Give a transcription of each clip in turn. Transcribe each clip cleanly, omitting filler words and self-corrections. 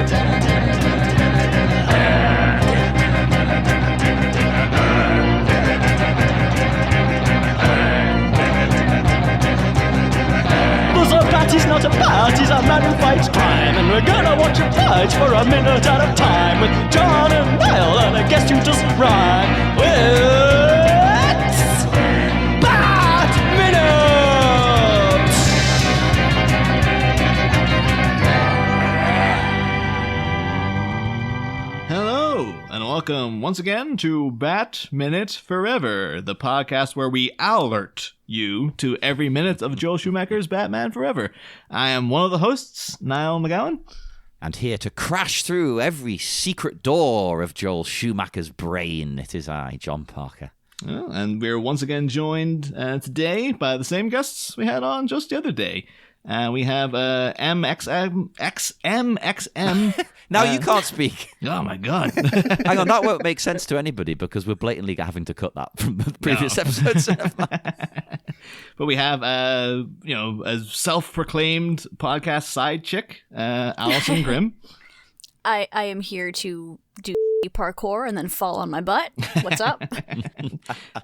He's not a bat, he's a man who fights crime. And we're gonna watch him fight for a minute at a time. With John and Niall and a guest who doesn't rhyme. It's Bat Minute! Hello, and welcome once again to Bat Minute Forever, the podcast where we alert you to every minute of Joel Schumacher's Batman Forever. I am one of the hosts, Niall McGowan. And here to crash through every secret door of Joel Schumacher's brain, it is I, John Parker. And we're once again joined today by the same guests we had on just the other day. We have MXM. Now you can't speak. Oh my god. Hang on, that won't make sense to anybody because we're blatantly having to cut that from the previous episodes. But we have, a self-proclaimed podcast side chick, Alyson Grimm. I am here to do parkour and then fall on my butt. What's up?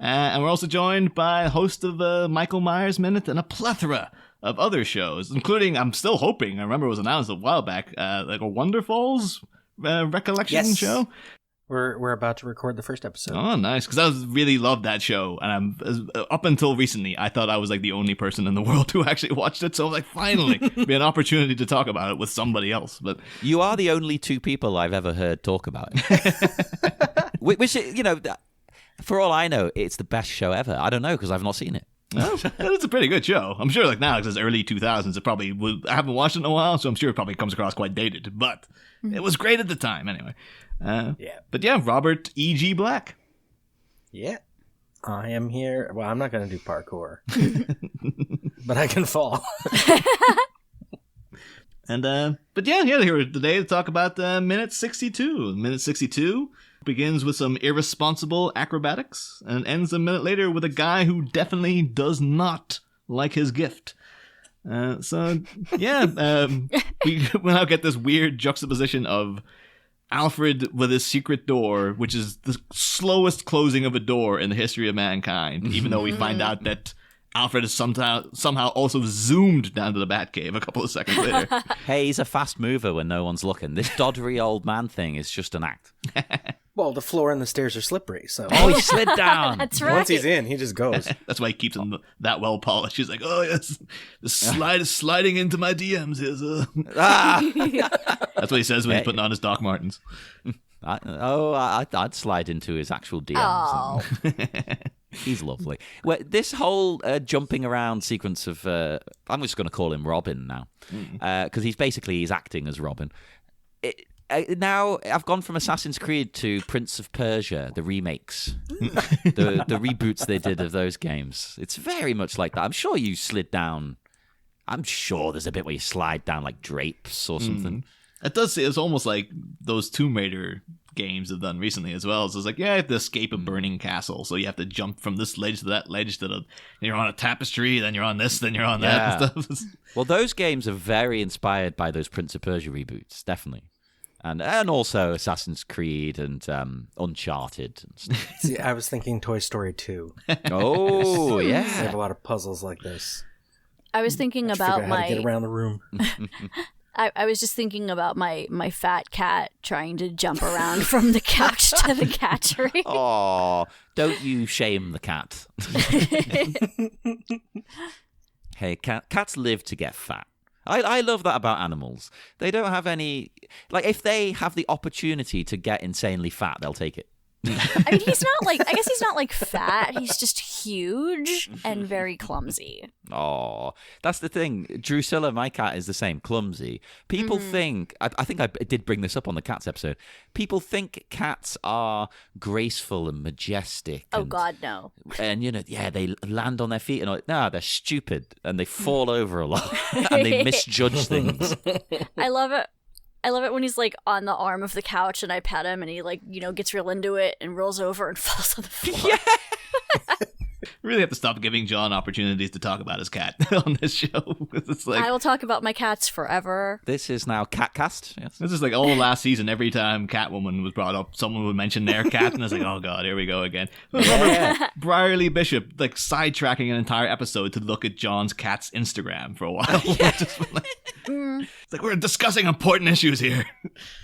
And we're also joined by host of Michael Myers Minute and a plethora of other shows, including, I'm still hoping, I remember it was announced a while back, like a Wonder Falls recollection show. We're about to record the first episode. Oh, nice, because I really loved that show, and up until recently, I thought I was like the only person in the world who actually watched it, so like finally, be an opportunity to talk about it with somebody else. But you are the only two people I've ever heard talk about it. Which, for all I know, it's the best show ever. I don't know, because I've not seen it. Well, it's a pretty good show. I'm sure, like now, because it's early 2000s, it probably I haven't watched it in a while, so I'm sure it probably comes across quite dated. But it was great at the time, anyway. But yeah, Robert E.G. Black. Yeah, I am here. Well, I'm not going to do parkour, but I can fall. But yeah, here today to talk about minute 62. Minute 62 begins with some irresponsible acrobatics and ends a minute later with a guy who definitely does not like his gift. We now get this weird juxtaposition of Alfred with his secret door, which is the slowest closing of a door in the history of mankind, even though we find out that Alfred is somehow also zoomed down to the Batcave a couple of seconds later. Hey, he's a fast mover when no one's looking. This doddery old man thing is just an act. Well, the floor and the stairs are slippery, so... Oh, he slid down! That's right. Once he's in, he just goes. That's why he keeps them that well polished. He's like, oh yes, the slide is sliding into my DMs. That's what he says when he's putting on his Doc Martens. I'd slide into his actual DMs. Oh. He's lovely. Well, this whole jumping around sequence of... I'm just going to call him Robin now. Because he's acting as Robin. Now, I've gone from Assassin's Creed to Prince of Persia, the remakes. the reboots they did of those games. It's very much like that. I'm sure you slid down... I'm sure there's a bit where you slide down like drapes or something. It does. It's almost like those Tomb Raider games have done recently as well. So it's like, you have to escape a burning castle, so you have to jump from this ledge to that ledge you're on a tapestry, then you're on this, then you're on that and stuff. Well, those games are very inspired by those Prince of Persia reboots, definitely. And also Assassin's Creed and Uncharted and stuff. See, I was thinking Toy Story 2. Oh, yeah. They have a lot of puzzles like this. I was thinking about how to get around the room. I was just thinking about my fat cat trying to jump around from the couch to the cat tree. Oh, don't you shame the cat. Hey, cats live to get fat. I love that about animals. They don't have any... Like, if they have the opportunity to get insanely fat, they'll take it. I mean, he's not like... I guess he's not, like, fat. He's just huge and very clumsy. Oh, that's the thing. Drusilla, my cat, is the same, clumsy. People think... I think I did bring this up on the cats episode. People think cats are graceful and majestic. Oh, God, no. And, they land on their feet and all. No, they're stupid and they fall over a lot and they misjudge things. I love it. I love it when he's like on the arm of the couch and I pet him and he like, gets real into it and rolls over and falls on the floor. Yeah. really have to stop giving John opportunities to talk about his cat on this show. It's like, I will talk about my cats forever. This is now Catcast. Yes. this is like all last season. Every time Catwoman was brought up, someone would mention their cat, and I was like, oh god, here we go again. Yeah. Brierly Bishop like sidetracking an entire episode to look at John's cat's Instagram for a while. It's like we're discussing important issues here.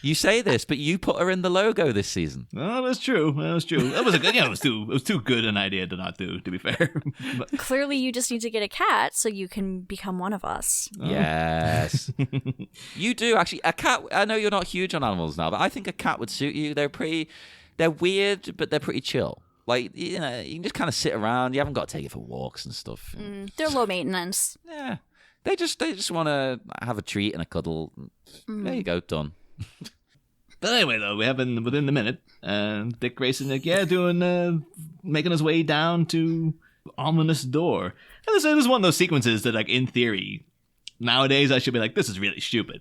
You say this, but you put her in the logo this season. Oh, that's true. That's true. That was a good. You know, it was too good an idea to not do. To be fair. But, Clearly, you just need to get a cat so you can become one of us. Yes. You do, actually. A cat, I know you're not huge on animals now, but I think a cat would suit you. They're weird, but they're pretty chill. Like, you know, you can just kind of sit around. You haven't got to take it for walks and stuff. They're low maintenance. Yeah. They just want to have a treat and a cuddle. There you go, done. but anyway, though, we have been within the minute, and Dick Grayson, like, making his way down to ominous door. And this is one of those sequences that, like, in theory, nowadays I should be like, this is really stupid.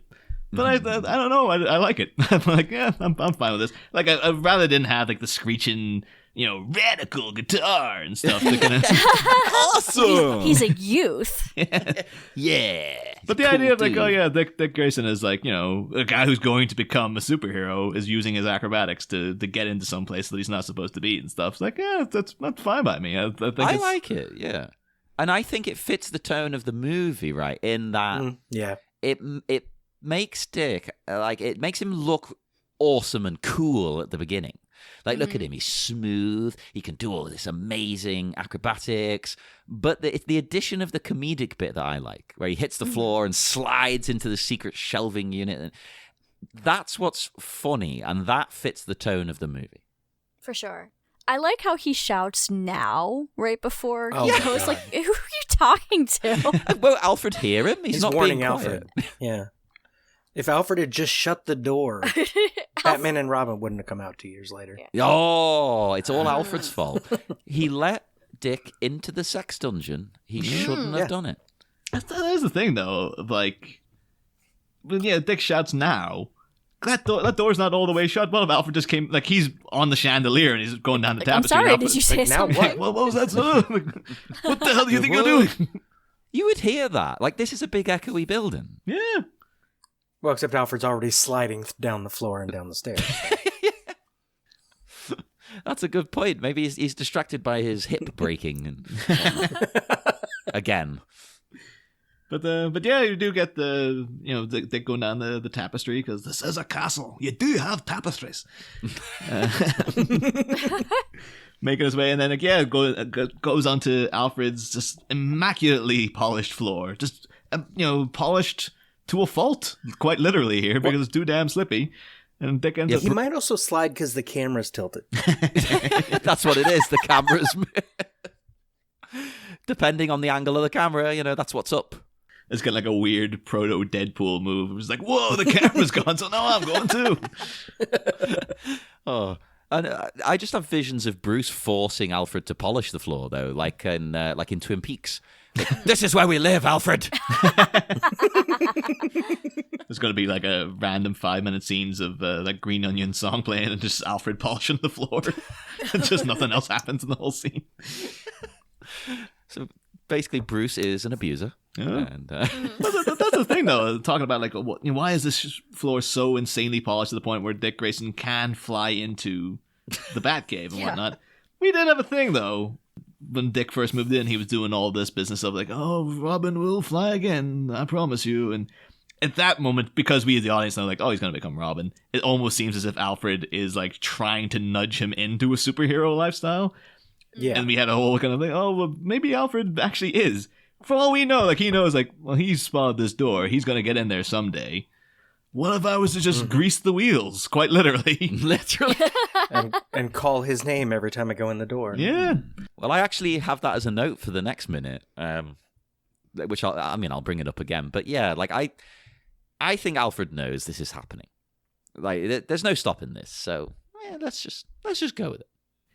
But I don't know. I like it. I'm like, yeah, I'm fine with this. Like, I rather didn't have like the screeching, radical guitar and stuff. Awesome. He's a youth. Yeah. But the idea of like, oh yeah, Dick Grayson is like, a guy who's going to become a superhero is using his acrobatics to get into some place that he's not supposed to be and stuff. It's like, yeah, that's fine by me. I think I like it. Yeah. And I think it fits the tone of the movie, right? In that, it makes Dick it makes him look awesome and cool at the beginning. Like, look at him, he's smooth, he can do all this amazing acrobatics, but it's the addition of the comedic bit that I like, where he hits the floor and slides into the secret shelving unit, and that's what's funny, and that fits the tone of the movie. For sure. I like how he shouts now, right before he Oh, goes, God. like, who are you talking to? Will Alfred hear him? He's not warning being quiet. Alfred. Yeah. If Alfred had just shut the door, Batman and Robin wouldn't have come out 2 years later. Oh, it's all Alfred's fault. He let Dick into the sex dungeon. He shouldn't have done it. That is the thing, though. Of like, when Dick shouts now. That door's not all the way shut. What if Alfred just came? Like, he's on the chandelier and he's going down the I'm tapestry. sorry, and did you Alfred's say now something? what was that? What the hell do you think you're doing? You would hear that. Like, this is a big echoey building. Yeah. Well, except Alfred's already sliding down the floor and down the stairs. That's a good point. Maybe he's distracted by his hip breaking and again. But yeah, you do get the Dick going down the tapestry because this is a castle. You do have tapestries. Making his way, and then goes onto Alfred's just immaculately polished floor, just polished to a fault, quite literally here, because it's too damn slippy. And Dick ends up. He might also slide because the camera's tilted. That's what it is. The camera's depending on the angle of the camera, that's what's up. It's got like a weird proto Deadpool move. It was like, whoa, the camera's gone, so now I'm going too. Oh, and I just have visions of Bruce forcing Alfred to polish the floor, though, like in Twin Peaks. This is where we live, Alfred. There's going to be like a random 5-minute scenes of like Green Onion song playing and just Alfred polishing the floor. And just nothing else happens in the whole scene. So basically, Bruce is an abuser. Yeah. And, That's the thing, though. Talking about like, why is this floor so insanely polished to the point where Dick Grayson can fly into the Batcave and whatnot? We did have a thing, though. When Dick first moved in, he was doing all this business of like, oh, Robin will fly again, I promise you. And at that moment, because we as the audience know like, oh, he's going to become Robin, it almost seems as if Alfred is like trying to nudge him into a superhero lifestyle. Yeah. And we had a whole kind of like, oh, well, maybe Alfred actually is. For all we know, like, he knows, like, well, he's spotted this door. He's going to get in there someday. What if I was to just grease the wheels, quite literally? literally. and call his name every time I go in the door. Yeah. Well, I actually have that as a note for the next minute, which I'll bring it up again. But yeah, like I think Alfred knows this is happening. Like, there's no stopping this. So let's just go with it.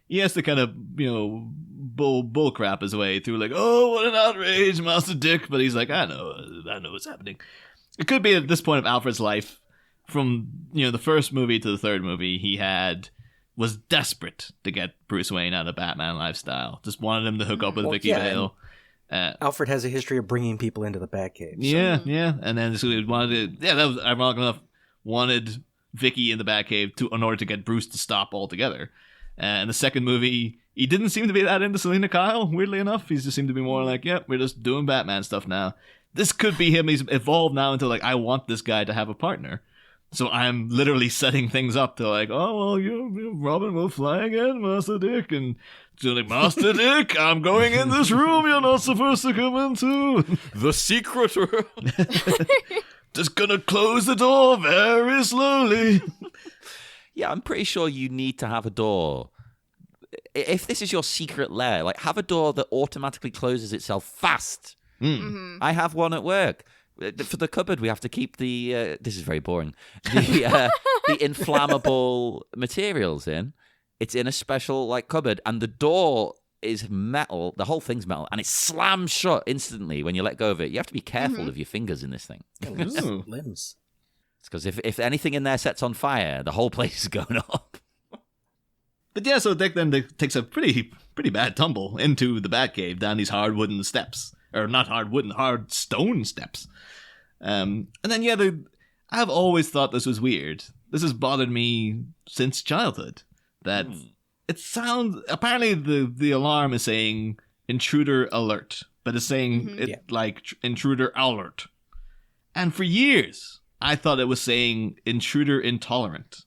He has to kind of, bull crap his way through, like, oh, what an outrage, Master Dick. But he's like, I know what's happening. It could be at this point of Alfred's life, from, the first movie to the third movie, he had was desperate to get Bruce Wayne out of Batman lifestyle. Just wanted him to hook up with Vicky Vale. Alfred has a history of bringing people into the Batcave. So. Yeah. And then so he wanted to, that was ironic enough, wanted Vicky in the Batcave in order to get Bruce to stop altogether. And the second movie, he didn't seem to be that into Selena Kyle, weirdly enough. He just seemed to be more like, yep, we're just doing Batman stuff now. This could be him. He's evolved now into like, I want this guy to have a partner. So I'm literally setting things up to like, oh, well, you Robin will fly again, Master Dick. And so like, Master Dick, I'm going in this room you're not supposed to come into. The secret room. Just gonna close the door very slowly. Yeah, I'm pretty sure you need to have a door. If this is your secret lair, like have a door that automatically closes itself fast. I have one at work. For the cupboard, we have to keep the. This is very boring. The inflammable materials in. It's in a special like cupboard, and the door is metal. The whole thing's metal, and it slams shut instantly when you let go of it. You have to be careful of your fingers in this thing. Limbs. It's because if anything in there sets on fire, the whole place is going up. But yeah, so Dick then takes a pretty bad tumble into the Batcave down these hard wooden steps. Or not hard wooden, hard stone steps. And then, yeah, I've always thought this was weird. This has bothered me since childhood. That it sounds... Apparently, the alarm is saying intruder alert. But it's saying like intruder alert. And for years, I thought it was saying intruder intolerant.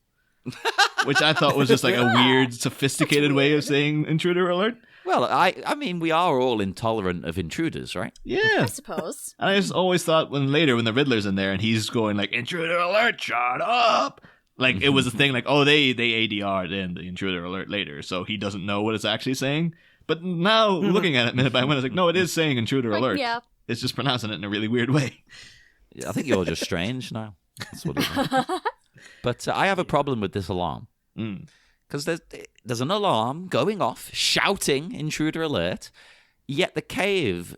Which I thought was just like a weird, sophisticated way of saying intruder alert. Well, I mean, we are all intolerant of intruders, right? Yeah. I suppose. And I just always thought when the Riddler's in there and he's going like, intruder alert, shut up. Like, it was a thing like, oh, they ADR'd in the intruder alert later, so he doesn't know what it's actually saying. But now, looking at it minute by minute, it's like, no, it is saying intruder alert. Yeah. It's just pronouncing it in a really weird way. I think you're just strange now. That's what it is. But I have a problem with this alarm. Because there's an alarm going off, shouting intruder alert, yet the cave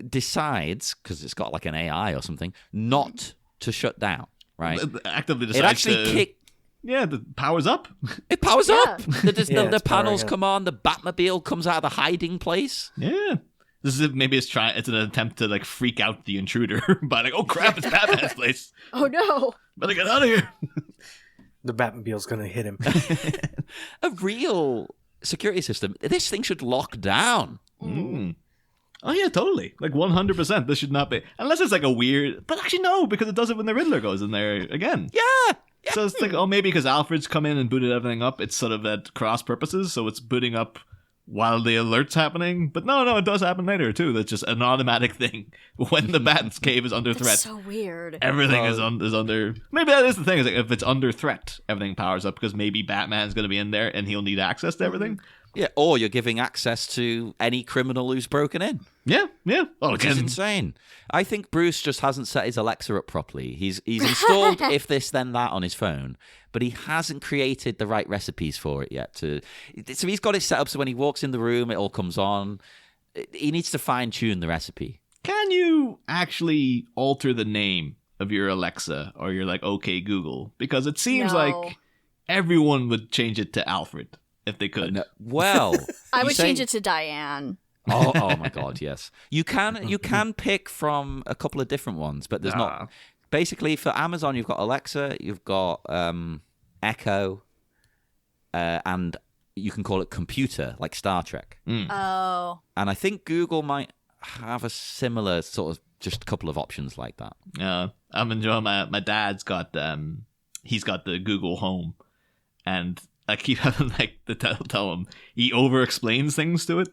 decides, because it's got like an AI or something, not to shut down, right? It actively decides it actually Yeah, the power's up. It powers up. Yeah, The it's panels powering up. come on, the Batmobile comes out of the hiding place. Yeah. This is maybe it's an attempt to like freak out the intruder by like, oh crap, it's Batman's place. Oh no. Better get out of here. The Batmobile's going to hit him. A real security system. This thing should lock down. Oh yeah, totally. Like 100%. This should not be, unless it's like a weird. But actually, no, because it does it when the Riddler goes in there again. Yeah. So it's like, oh, maybe because Alfred's come in and booted everything up, it's sort of at cross purposes. So it's booting up while the alert's happening. But no, it does happen later too. That's just an automatic thing when the Bat's cave is under threat. That's so weird. Everything is under. Maybe that is the thing. Is like if it's under threat, everything powers up because maybe Batman's going to be in there and he'll need access to everything. Yeah, or you're giving access to any criminal who's broken in. Yeah. Oh, Which is insane. I think Bruce just hasn't set his Alexa up properly. He's installed if this then that on his phone, but he hasn't created the right recipes for it yet. So he's got it set up so when he walks in the room, it all comes on. He needs to fine tune the recipe. Can you actually alter the name of your Alexa or your like OK Google? Because it seems No. like everyone would change it to Alfred if they could. Well, I you would say- change it to Diane. Oh my God, yes. You can pick from a couple of different ones, but there's not. Basically, for Amazon, you've got Alexa, you've got Echo, and you can call it computer, like Star Trek. Oh. And I think Google might have a similar sort of just a couple of options like that. I'm enjoying my dad's got he's got the Google Home, and I keep having like to tell him he over explains things to it.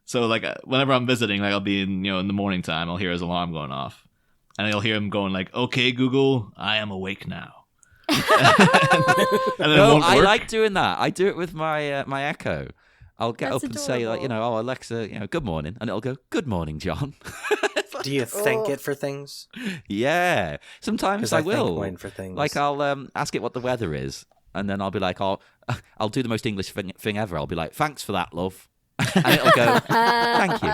So like whenever I'm visiting, like I'll be in in the morning time, I'll hear his alarm going off, and I'll hear him going like, "Okay, Google, I am awake now." And then it won't I work. like doing that. I do it with my my Echo. I'll get That's up and say like, adorable. oh Alexa, good morning, and it'll go, "Good morning, John." Do you thank it for things? Yeah, sometimes 'Cause I I thank will. mine for things. Like I'll ask it what the weather is, and then I'll be like, I'll do the most English thing ever. I'll be like, "Thanks for that, love," and it'll go, "Thank you."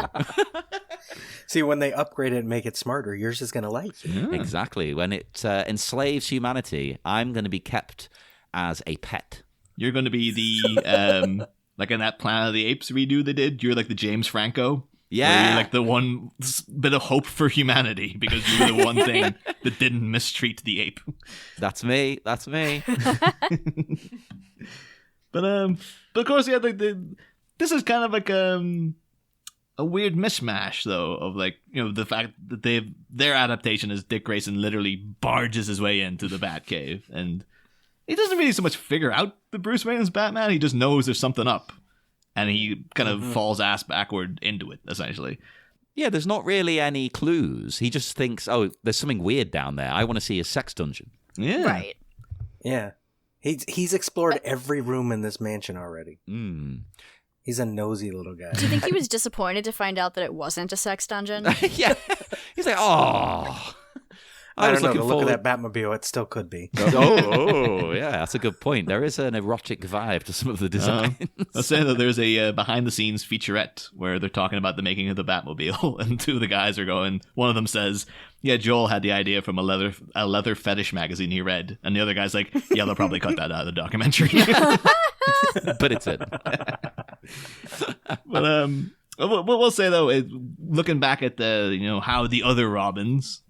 See, when they upgrade it and make it smarter, yours is going to like you. Exactly. When it enslaves humanity, I'm going to be kept as a pet. You're going to be the like in that Planet of the Apes redo they did. You're like the James Franco. Yeah. Where you're like the one bit of hope for humanity because you were the one thing that didn't mistreat the ape. That's me. That's me. But of course, yeah, like this is kind of like a weird mishmash though of like, you know, the fact that their adaptation is Dick Grayson literally barges his way into the Batcave, and he doesn't really so much figure out that Bruce Wayne is Batman. He just knows there's something up. And he kind of falls ass backward into it, essentially. Yeah, there's not really any clues. He just thinks, oh, there's something weird down there. I want to see a sex dungeon. Yeah. Right. Yeah. He's explored every room in this mansion already. He's a nosy little guy. Do you think he was disappointed to find out that it wasn't a sex dungeon? Yeah. He's like, oh. I was don't know. looking Look forward- at that Batmobile. It still could be. Oh, yeah, that's a good point. There is an erotic vibe to some of the designs. I was saying that there's a behind-the-scenes featurette where they're talking about the making of the Batmobile, and two of the guys are going. One of them says, "Yeah, Joel had the idea from a leather fetish magazine he read," and the other guy's like, "Yeah, they'll probably cut that out of the documentary." But it's it. But we'll say though, looking back at the how the other Robins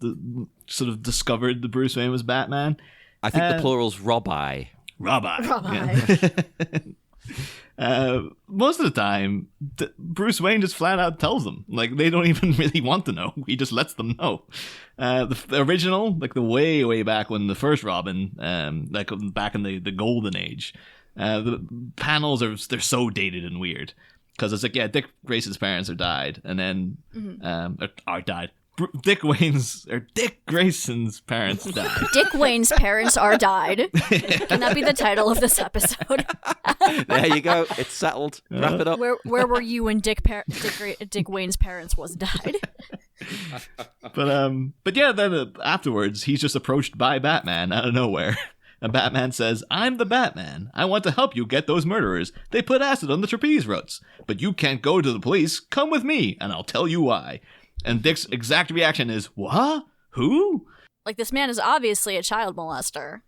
sort of discovered the Bruce Wayne was Batman. I think the plural's Robbi. Most of the time, Bruce Wayne just flat out tells them. Like, they don't even really want to know. He just lets them know. The original, like the way back when the first Robin, like back in the golden age, the panels they're so dated and weird. Because it's like, yeah, Dick Grayson's parents are died, and then are died. Dick Grayson's parents died. Dick Wayne's parents are died. Can that be the title of this episode? There you go. It's settled. Wrap it up. Where were you when Dick Wayne's parents was died? But yeah, then afterwards, he's just approached by Batman out of nowhere. And Batman says, "I'm the Batman. I want to help you get those murderers. They put acid on the trapeze routes. But you can't go to the police. Come with me, and I'll tell you why." And Dick's exact reaction is, "What? Who?" Like, this man is obviously a child molester.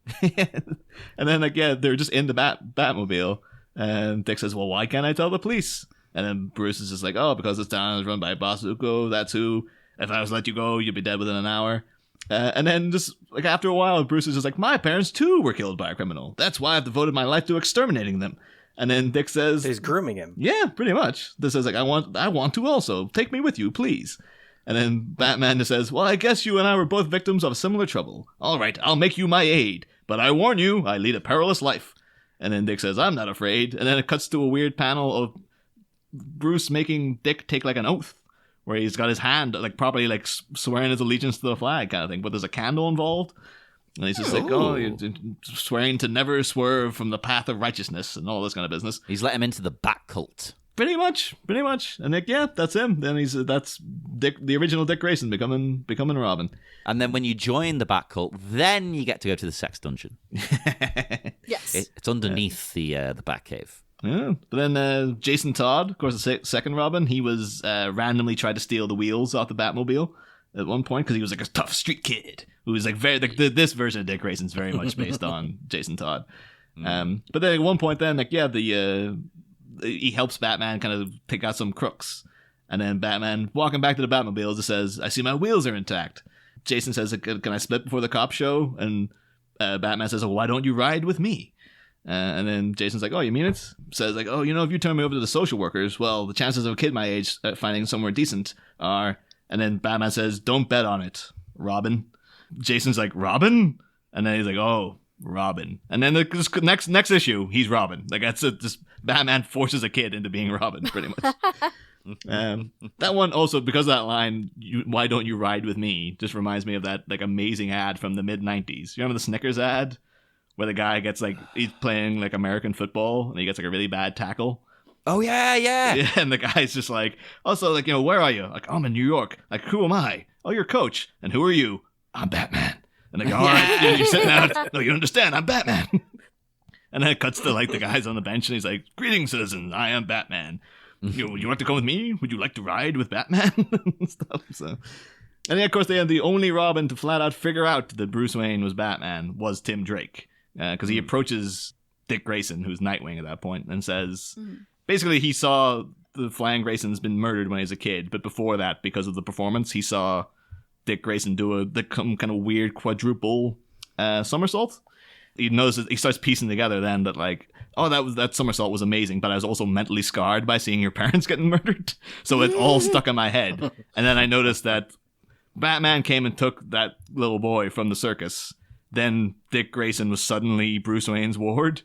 And then, like, yeah, they're just in the Batmobile. And Dick says, "Well, why can't I tell the police?" And then Bruce is just like, "Oh, because this town is run by Boss Zuko. That's who. If I was to let you go, you'd be dead within an hour." And then just like after a while, Bruce is just like, "My parents too were killed by a criminal. That's why I've devoted my life to exterminating them." And then Dick says, He's grooming him. "Yeah, pretty much." This says like, I want to also. Take me with you, please." And then Batman just says, "Well, I guess you and I were both victims of similar trouble. All right, I'll make you my aide. But I warn you, I lead a perilous life." And then Dick says, "I'm not afraid." And then it cuts to a weird panel of Bruce making Dick take like an oath, where he's got his hand like properly like swearing his allegiance to the flag kind of thing, but there's a candle involved. And he's just like, "Oh, you're swearing to never swerve from the path of righteousness," and all this kind of business. He's let him into the Bat cult. Pretty much. And Nick, yeah, that's him. Then that's Dick, the original Dick Grayson becoming Robin. And then when you join the Bat cult, then you get to go to the sex dungeon. Yes. It's underneath the Batcave. Yeah, but then Jason Todd, of course, the second Robin, he was randomly tried to steal the wheels off the Batmobile at one point because he was like a tough street kid who was like very like this version of Dick Grayson's very much based on Jason Todd. But then at one point, then like yeah, he helps Batman kind of take out some crooks, and then Batman walking back to the Batmobile just says, "I see my wheels are intact." Jason says, "Can I split before the cops show?" And Batman says, "Oh, why don't you ride with me?" And then Jason's like, "Oh, you mean it?" Says like, "Oh, if you turn me over to the social workers, well, the chances of a kid my age finding somewhere decent are..." And then Batman says, "Don't bet on it, Robin." Jason's like, "Robin?" And then he's like, "Oh, Robin." And then the next issue, he's Robin. Like that's it. Just Batman forces a kid into being Robin, pretty much. That one also, because of that line, "Why don't you ride with me?" just reminds me of that like amazing ad from the mid-90s. You remember the Snickers ad? Where the guy gets like, he's playing like American football and he gets like a really bad tackle. Oh, yeah. And the guy's just like, also like, where are you? Like, "I'm in New York." Like, "Who am I?" "Oh, you're Coach." "And who are you?" "I'm Batman." And they go, "All right." And you're sitting out. "No, you don't understand. I'm Batman." And then it cuts to like the guys on the bench and he's like, "Greetings, citizens. I am Batman. You want to come with me? Would you like to ride with Batman?" and stuff. So, and then of course they had the only Robin to flat out figure out that Bruce Wayne was Batman was Tim Drake. Because he approaches Dick Grayson, who's Nightwing at that point, and says basically he saw the Flying Grayson's been murdered when he was a kid, but before that, because of the performance, he saw Dick Grayson do the kind of weird quadruple somersault. He notices, he starts piecing together then that like, oh, that somersault was amazing, but I was also mentally scarred by seeing your parents getting murdered. So it all stuck in my head. And then I noticed that Batman came and took that little boy from the circus. Then Dick Grayson was suddenly Bruce Wayne's ward.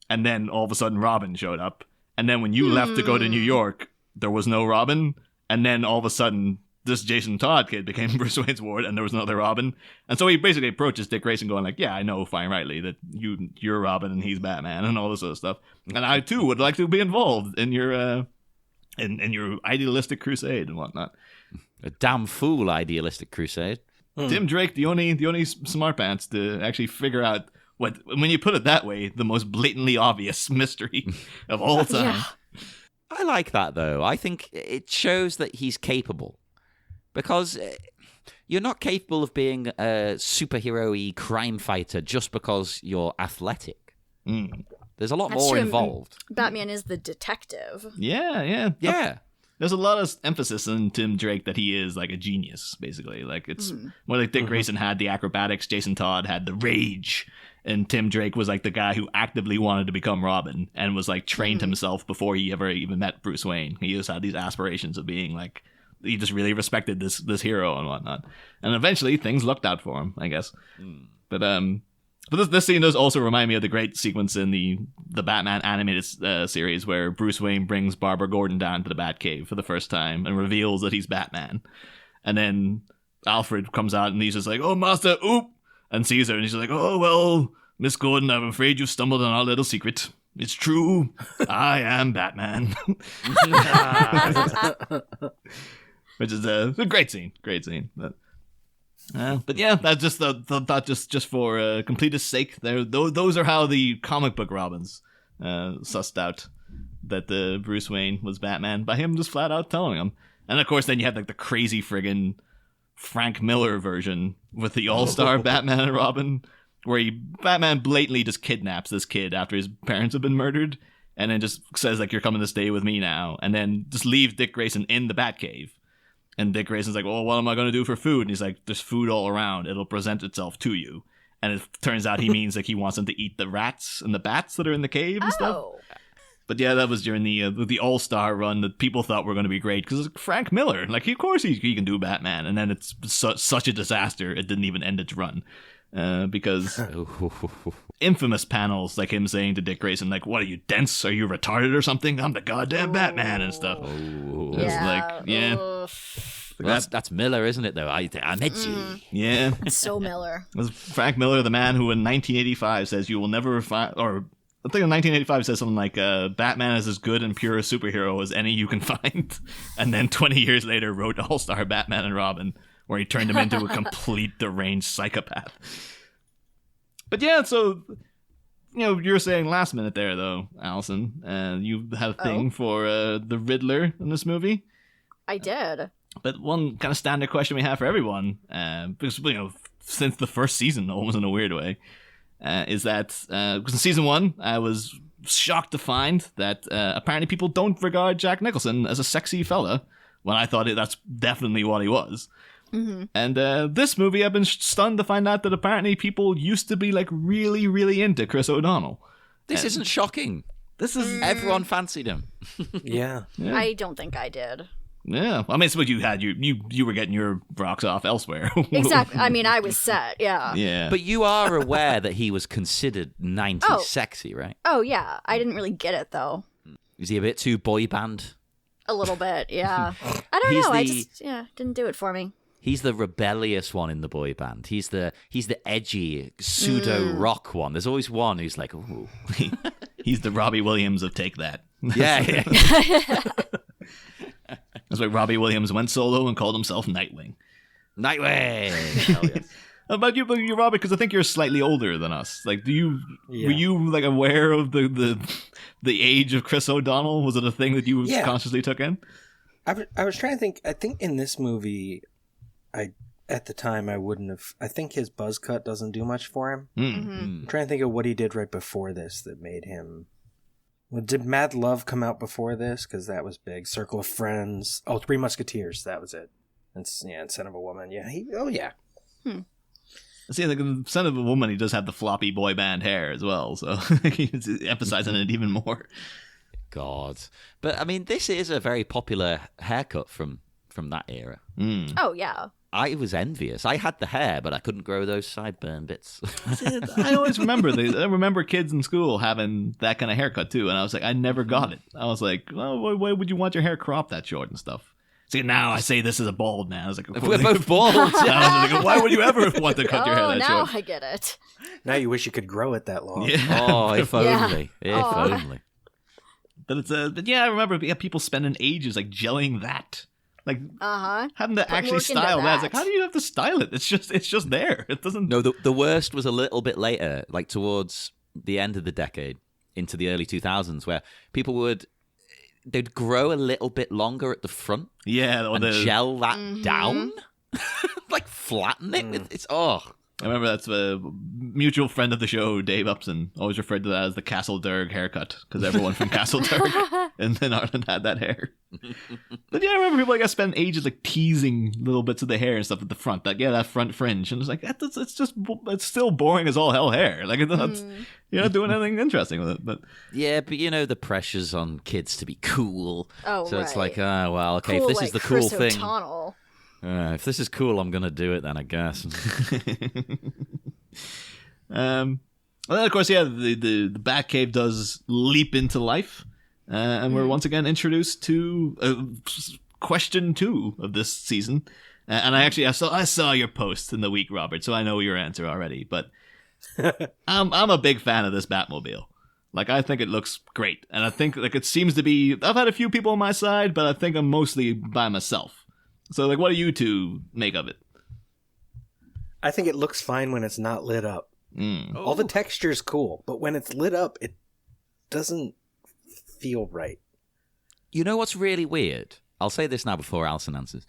And then all of a sudden Robin showed up. And then when you left to go to New York, there was no Robin. And then all of a sudden, this Jason Todd kid became Bruce Wayne's ward, and there was another Robin. And so he basically approaches Dick Grayson going like, yeah, I know fine rightly that you're Robin and he's Batman and all this other stuff. And I too would like to be involved in your in your idealistic crusade and whatnot. A damn fool idealistic crusade. Tim Drake, the only smart pants to actually figure out what, when you put it that way, the most blatantly obvious mystery of all time. Yeah. I like that, though. I think it shows that he's capable. Because you're not capable of being a superhero-y crime fighter just because you're athletic. There's a lot That's more true. involved. Batman is the detective. Yeah. Yeah. There's a lot of emphasis on Tim Drake that he is like a genius, basically. Like it's more like Dick Grayson had the acrobatics, Jason Todd had the rage, and Tim Drake was like the guy who actively wanted to become Robin and was like trained himself before he ever even met Bruce Wayne. He just had these aspirations of being like, he just really respected this hero and whatnot. And eventually things looked out for him, I guess. But this scene does also remind me of the great sequence in the Batman animated series where Bruce Wayne brings Barbara Gordon down to the Batcave for the first time and reveals that he's Batman. And then Alfred comes out and he's just like, oh, master, oop, and sees her. And he's like, oh, well, Miss Gordon, I'm afraid you've stumbled on our little secret. It's true. I am Batman. Which is a great scene. But yeah, that's just thought just for completeness sake. Those are how the comic book Robins sussed out that the Bruce Wayne was Batman by him just flat out telling him. And of course, then you have like the crazy friggin' Frank Miller version with the all-star Batman and Robin, where Batman blatantly just kidnaps this kid after his parents have been murdered, and then just says like, "You're coming to stay with me now," and then just leaves Dick Grayson in the Batcave. And Dick Grayson's like, well, what am I going to do for food? And he's like, there's food all around. It'll present itself to you. And it turns out he means like he wants them to eat the rats and the bats that are in the cave and stuff. But yeah, that was during the All-Star run that people thought were going to be great because it's Frank Miller. Like, of course he can do Batman. And then it's such a disaster, it didn't even end its run. Because infamous panels like him saying to Dick Grayson, like, what are you, dense? Are you retarded or something? I'm the goddamn Batman and stuff. Well, that's Miller, isn't it, though? I'm edgy. Yeah. It's so Miller. It was Frank Miller, the man who in 1985 says you will never find, or I think in 1985 says something like, Batman is as good and pure a superhero as any you can find. And then 20 years later wrote All-Star Batman and Robin, where he turned him into a complete deranged psychopath. But yeah, so, you were saying last minute there, though, Alyson, you had a thing for the Riddler in this movie. I did. But one kind of standard question we have for everyone, because, since the first season, almost in a weird way, is that, because in season 1, I was shocked to find that apparently people don't regard Jack Nicholson as a sexy fella, when I thought that's definitely what he was. And this movie, I've been stunned to find out that apparently people used to be like really, really into Chris O'Donnell. This isn't shocking. This is Everyone fancied him. Yeah. I don't think I did. Yeah, I mean, it's what you had. You were getting your rocks off elsewhere. Exactly. I mean, I was set. Yeah. Yeah. But you are aware that he was considered 90s sexy, right? Oh yeah. I didn't really get it though. Is he a bit too boy band? A little bit. Yeah. I don't know. I just didn't do it for me. He's the rebellious one in the boy band. He's the edgy pseudo rock one. There's always one who's like, ooh. He's the Robbie Williams of Take That. Yeah. That's why Robbie Williams went solo and called himself Nightwing. Nightwing. Hell yes. How about you, Robbie? Because I think you're slightly older than us. Like, were you like aware of the age of Chris O'Donnell? Was it a thing that you consciously took in? I was trying to think. I think in this movie, I at the time, I wouldn't have. I think his buzz cut doesn't do much for him. I'm trying to think of what he did right before this that made him. Well, did Mad Love come out before this? Because that was big. Circle of Friends. Oh, Three Musketeers. That was it. And Son of a Woman. Yeah. See, like in Son of a Woman, he does have the floppy boy band hair as well, so he's emphasizing it even more. God. But, I mean, this is a very popular haircut from that era. Oh, yeah. I was envious. I had the hair, but I couldn't grow those sideburn bits. I always remember I remember kids in school having that kind of haircut too, and I was like, I never got it. I was like, well, why would you want your hair cropped that short and stuff? See, now I say this is a bald man. I was like, We're both bald. I was like, why would you ever want to cut your hair that now short? I get it. Now you wish you could grow it that long. Yeah. Oh, if only. If Aw. only. But I remember people spending ages like gelling that. Like having to actually work into style that. It's like, that. how do you have to style it? It's just there. It doesn't. No, the worst was a little bit later, like towards the end of the decade, into the early 2000s, where people they'd grow a little bit longer at the front Yeah, or and gel that down, like flatten it. It's I remember that's a mutual friend of the show, Dave Upson, always referred to that as the Castle Derg haircut, because everyone from Castle Derg and then Ireland had that hair. But yeah, I remember people spend ages like teasing little bits of the hair and stuff at the front. That front fringe, and it's like it's still boring as all hell hair. Like you're not doing anything interesting with it. But yeah, but the pressures on kids to be cool. Oh, so it's right. like, well, okay, Cool, if this like is the cool Chris thing. O'Donnell. If this is cool, I'm gonna do it then, I guess. Well, then of course, yeah, the Batcave does leap into life, and we're once again introduced to question 2 of this season. And I saw your post in the week, Robert, so I know your answer already. But I'm a big fan of this Batmobile. Like, I think it looks great, and I think like it seems to be. I've had a few people on my side, but I think I'm mostly by myself. So, like, what do you two make of it? I think it looks fine when it's not lit up. All the texture's cool, but when it's lit up, it doesn't feel right. You know what's really weird? I'll say this now before Alison answers.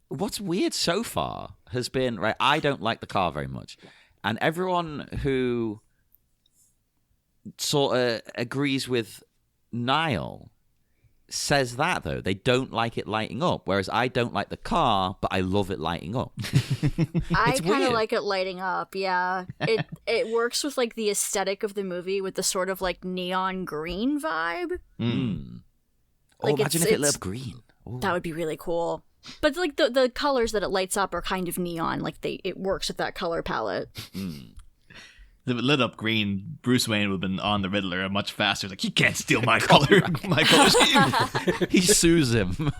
What's weird so far has been, right, I don't like the car very much. And everyone who sort of agrees with Niall says that, though. They don't like it lighting up, whereas I don't like the car, but I love it lighting up. I kind weird. of like it lighting up, yeah. It works with, like, the aesthetic of the movie with the sort of, like, neon green vibe. Like, imagine if it lit up green. Ooh. That would be really cool. But, like, the colors that it lights up are kind of neon. Like, it works with that color palette. If it lit up green, Bruce Wayne would have been on the Riddler much faster. Like, you can't steal my color scheme. He sues him.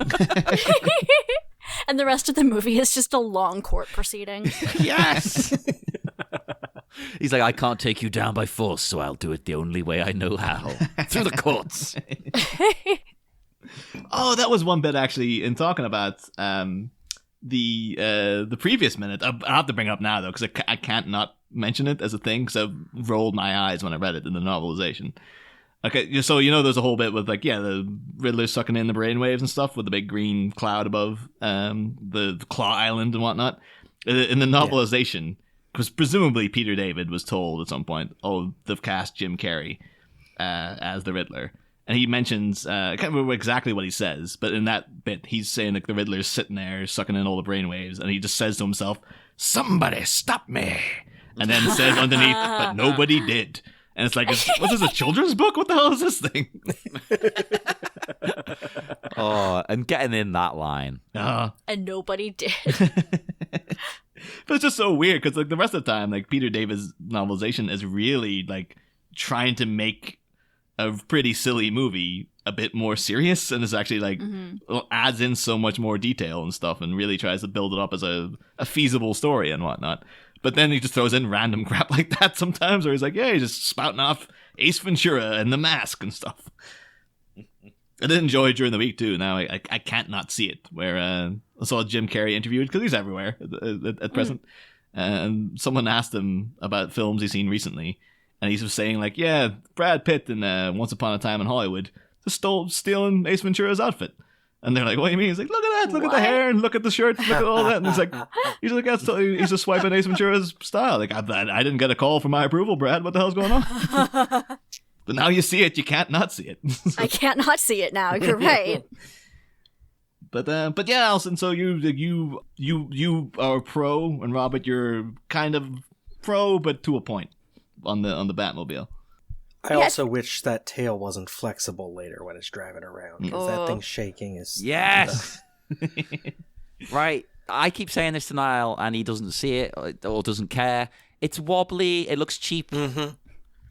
And the rest of the movie is just a long court proceeding. Yes! He's like, I can't take you down by force, so I'll do it the only way I know how. Through the courts. Oh, that was one bit, actually, in talking about the previous minute. I'll have to bring it up now, though, because I can't not mention it as a thing, because I rolled my eyes when I read it in the novelization. Okay, so there's a whole bit with, like, the Riddler sucking in the brainwaves and stuff with the big green cloud above the Claw Island and whatnot. In the novelization, because presumably Peter David was told at some point, they've cast Jim Carrey as the Riddler. And he mentions, I can't remember exactly what he says, but in that bit, he's saying, like, the Riddler's sitting there sucking in all the brainwaves, and he just says to himself, "Somebody stop me!" And then says underneath, "But nobody did." And it's like, was this a children's book? What the hell is this thing? And getting in that line. And nobody did. But it's just so weird, because, like, the rest of the time, like, Peter David's novelization is really, like, trying to make a pretty silly movie a bit more serious, and is actually, like, adds in so much more detail and stuff, and really tries to build it up as a feasible story and whatnot. But then he just throws in random crap like that sometimes, where he's like, he's just spouting off Ace Ventura and The Mask and stuff. I did enjoy it during the week, too. Now I can't not see it, where I saw Jim Carrey interviewed, because he's everywhere at present. And someone asked him about films he's seen recently, and he was saying, like, Brad Pitt in Once Upon a Time in Hollywood just stealing Ace Ventura's outfit. And they're like, what do you mean? He's like, look at that, look at the What? hair, and look at the shirt, look at all that. And he's like, he's just swiping Ace Ventura's style. Like, I didn't get a call for my approval, Brad. What the hell's going on? But now you see it, you can't not see it. I can't not see it now. You're right. But yeah, Alison. So you are pro, and Robert, you're kind of pro, but to a point on the Batmobile. I also wish that tail wasn't flexible later when it's driving around, because that thing shaking is... Yes! Right. I keep saying this to Niall, and he doesn't see it or doesn't care. It's wobbly. It looks cheap. Mm-hmm.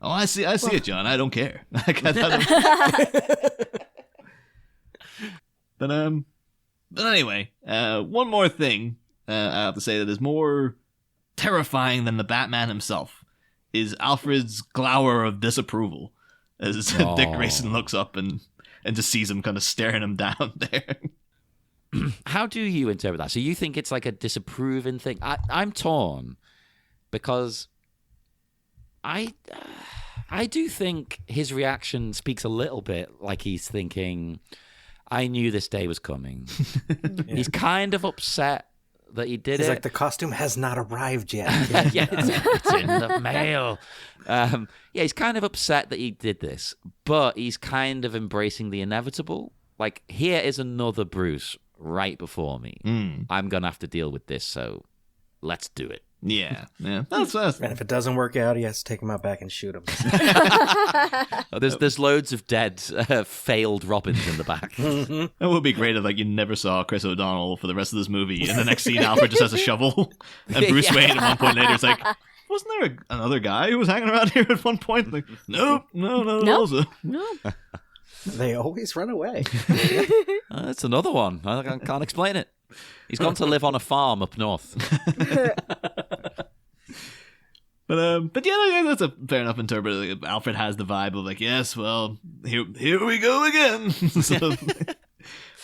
Oh, I see it, John. I don't care. But anyway, one more thing I have to say that is more terrifying than the Batman himself is Alfred's glower of disapproval as Dick Grayson looks up and just sees him kind of staring him down there. How do you interpret that? So you think it's like a disapproving thing? I'm torn because I do think his reaction speaks a little bit like he's thinking, I knew this day was coming. Yeah. He's kind of upset that he did it. He's like, the costume has not arrived yet. Yeah, it's in the mail. Yeah, he's kind of upset that he did this, but he's kind of embracing the inevitable. Like, here is another Bruce right before me. I'm going to have to deal with this, so let's do it. Yeah. That's And if it doesn't work out, he has to take him out back and shoot him. There's loads of dead, failed Robins in the back. It would be great if you never saw Chris O'Donnell for the rest of this movie, and the next scene Alfred just has a shovel, and Bruce Wayne at one point later is like, wasn't there another guy who was hanging around here at one point? Like, no. They always run away. That's another one. I can't explain it. He's gone to live on a farm up north. But yeah, that's a fair enough interpretation. Alfred has the vibe of yes, well, here we go again. So,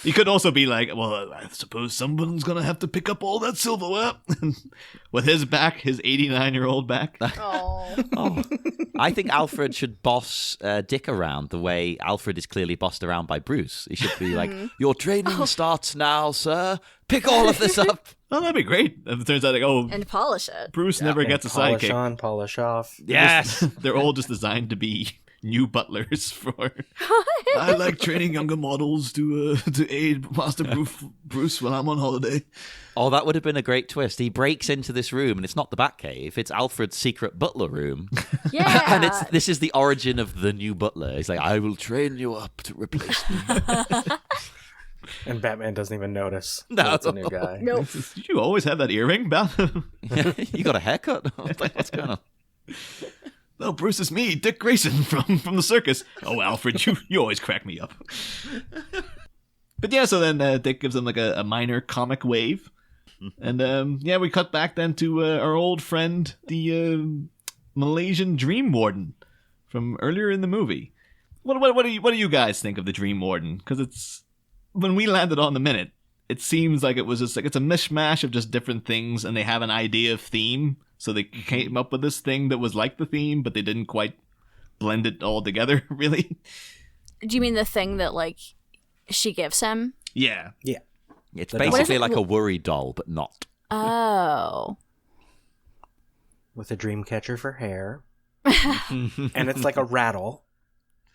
he could also be like, well, I suppose someone's gonna have to pick up all that silverware with his back, his 89-year-old back. Oh. I think Alfred should boss Dick around the way Alfred is clearly bossed around by Bruce. He should be like, your training starts now, sir. Pick all of this up. Oh, that'd be great. If it turns out and polish it. Bruce never gets a polish sidekick. on, polish off. Yes. They're all just designed to be new butlers for. I like training younger models to aid Master Bruce when I'm on holiday. Oh, that would have been a great twist. He breaks into this room, and it's not the Batcave. It's Alfred's secret butler room. Yeah. And this is the origin of the new butler. He's like, I will train you up to replace me. And Batman doesn't even notice. No. It's a new guy. Nope. Did you always have that earring, Bat? You got a haircut? What's going on? No, Bruce, is me, Dick Grayson from the circus. Oh, Alfred, you always crack me up. But yeah, so then Dick gives him a minor comic wave. And we cut back then to our old friend, the Malaysian Dream Warden from earlier in the movie. What do you guys think of the Dream Warden? Because it's, when we landed on the minute, it seems like it was just it's a mishmash of just different things, and they have an idea of theme. So they came up with this thing that was like the theme, but they didn't quite blend it all together, really. Do you mean the thing that, she gives him? Yeah. Yeah. It's basically like a worry doll, but not. Oh. With a dream catcher for hair. And it's like a rattle,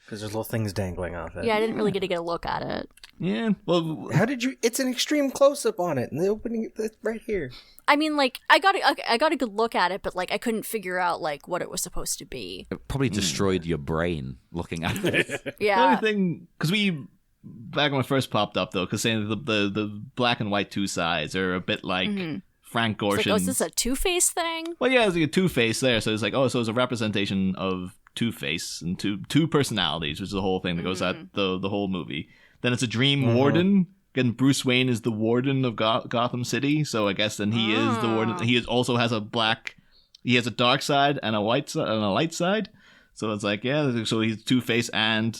because there's little things dangling off it. Yeah, I didn't really get to get a look at it. Yeah. Well, How did you... It's an extreme close-up on it, and the opening right here. I mean, I got a good look at it, but I couldn't figure out what it was supposed to be. It probably destroyed your brain looking at it. Yeah. the only thing, because back when it first popped up, though, because saying the black and white two sides are a bit like Frank Gorshin's. It's is this a Two-Face thing? Well, yeah, there's a Two-Face there, so it's so it's a representation of Two-Face and two personalities, which is the whole thing that goes at the whole movie. Then it's a Dream Warden. Again, Bruce Wayne is the warden of Gotham City, so I guess then he is the warden. He also has he has a dark side and a light side. So it's so he's Two-Face and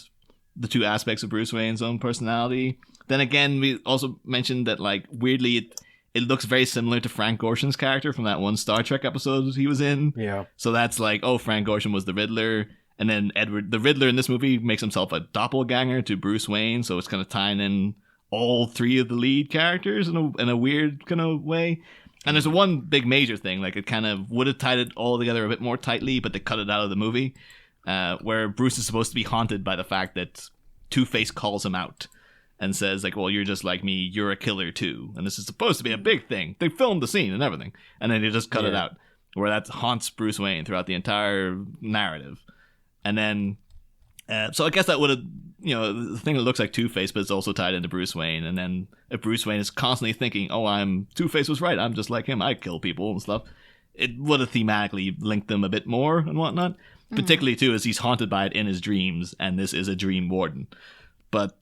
the two aspects of Bruce Wayne's own personality. Then again, we also mentioned that weirdly it looks very similar to Frank Gorshin's character from that one Star Trek episode he was in. Yeah. So that's Frank Gorshin was the Riddler. And then the Riddler in this movie makes himself a doppelganger to Bruce Wayne, so it's kind of tying in all three of the lead characters in a weird kind of way. And there's one big major thing, like it kind of would have tied it all together a bit more tightly, but they cut it out of the movie, where Bruce is supposed to be haunted by the fact that Two-Face calls him out and says, like, well, you're just like me, you're a killer too. And this is supposed to be a big thing. They filmed the scene and everything, and then they just cut it out, where that haunts Bruce Wayne throughout the entire narrative. And then, so I guess that would have, the thing that looks like Two-Face, but it's also tied into Bruce Wayne. And then if Bruce Wayne is constantly thinking, Two-Face was right, I'm just like him, I kill people and stuff, it would have thematically linked them a bit more and whatnot. Particularly, too, as he's haunted by it in his dreams, and this is a dream warden. But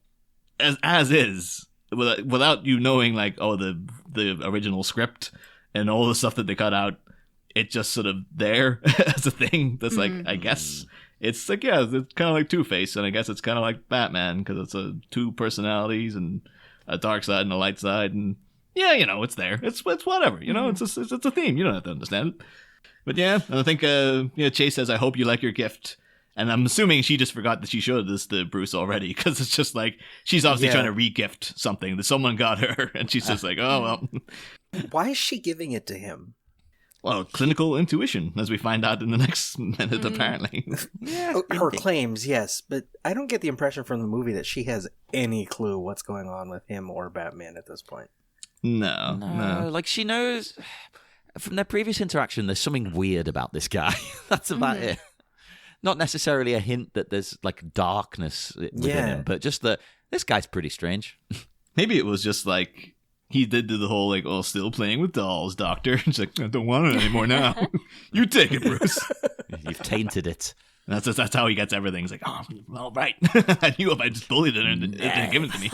as is, without you knowing, like, the original script and all the stuff that they cut out, it's just sort of there as a thing that's like, I guess it's like, yeah, it's kind of like Two-Face, and I guess it's kind of like Batman, because it's two personalities and a dark side and a light side, and yeah, it's there. It's whatever, it's a theme. You don't have to understand it. But yeah, and I think Chase says, I hope you like your gift. And I'm assuming she just forgot that she showed this to Bruce already, because it's just like, she's obviously trying to re-gift something that someone got her, and she's just like, oh, well. Why is she giving it to him? Well, clinical intuition, as we find out in the next minute, apparently. Yeah, her claims, yes, but I don't get the impression from the movie that she has any clue what's going on with him or Batman at this point. No. Like, she knows from their previous interaction, there's something weird about this guy. That's about it. Not necessarily a hint that there's like darkness within him, but just that this guy's pretty strange. Maybe it was just like he did do the whole like, oh, still playing with dolls, doctor. It's like, I don't want it anymore now. You take it, Bruce. You've tainted it. That's how he gets everything. He's like, oh, well, right. I knew if I just bullied it and it didn't give it to me.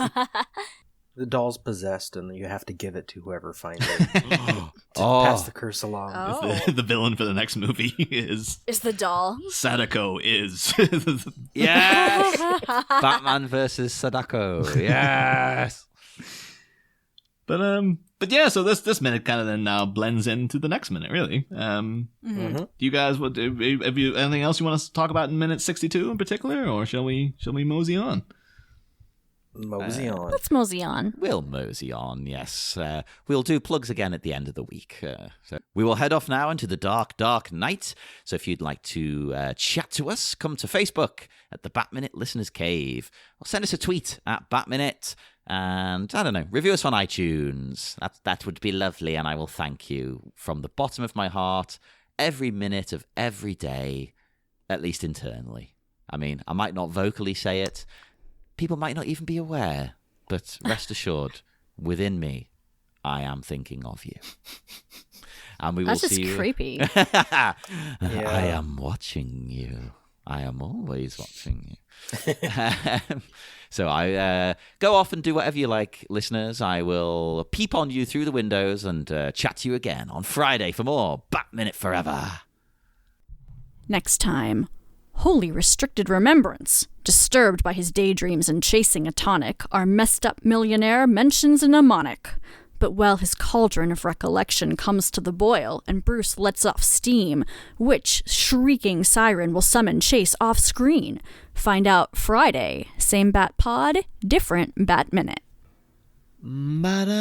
The doll's possessed, and you have to give it to whoever finds it to pass the curse along. The villain for the next movie is the doll. Sadako is. Yes! Batman versus Sadako. Yes! But yeah, so this minute kind of then now blends into the next minute, really. Do you guys, have you anything else you want to talk about in minute 62 in particular, or shall we mosey on? Mosey on. Let's mosey on. We'll mosey on, yes. We'll do plugs again at the end of the week. So we will head off now into the dark, dark night. So if you'd like to chat to us, come to Facebook at the Batminute Listeners Cave, or send us a tweet at Batminute, and I don't know, review us on iTunes. That would be lovely, and I will thank you from the bottom of my heart every minute of every day, at least internally. I mean, I might not vocally say it. People might not even be aware, but rest assured, within me, I am thinking of you. And we will see you. That's just creepy. I am watching you. I am always watching you. So I go off and do whatever you like, listeners. I will peep on you through the windows and chat to you again on Friday for more Batminute Forever. Next time. Wholly restricted remembrance. Disturbed by his daydreams and chasing a tonic, our messed-up millionaire mentions a mnemonic. But while his cauldron of recollection comes to the boil and Bruce lets off steam, which shrieking siren will summon Chase off-screen? Find out Friday. Same Bat Pod, different Bat Minute. Ba-da.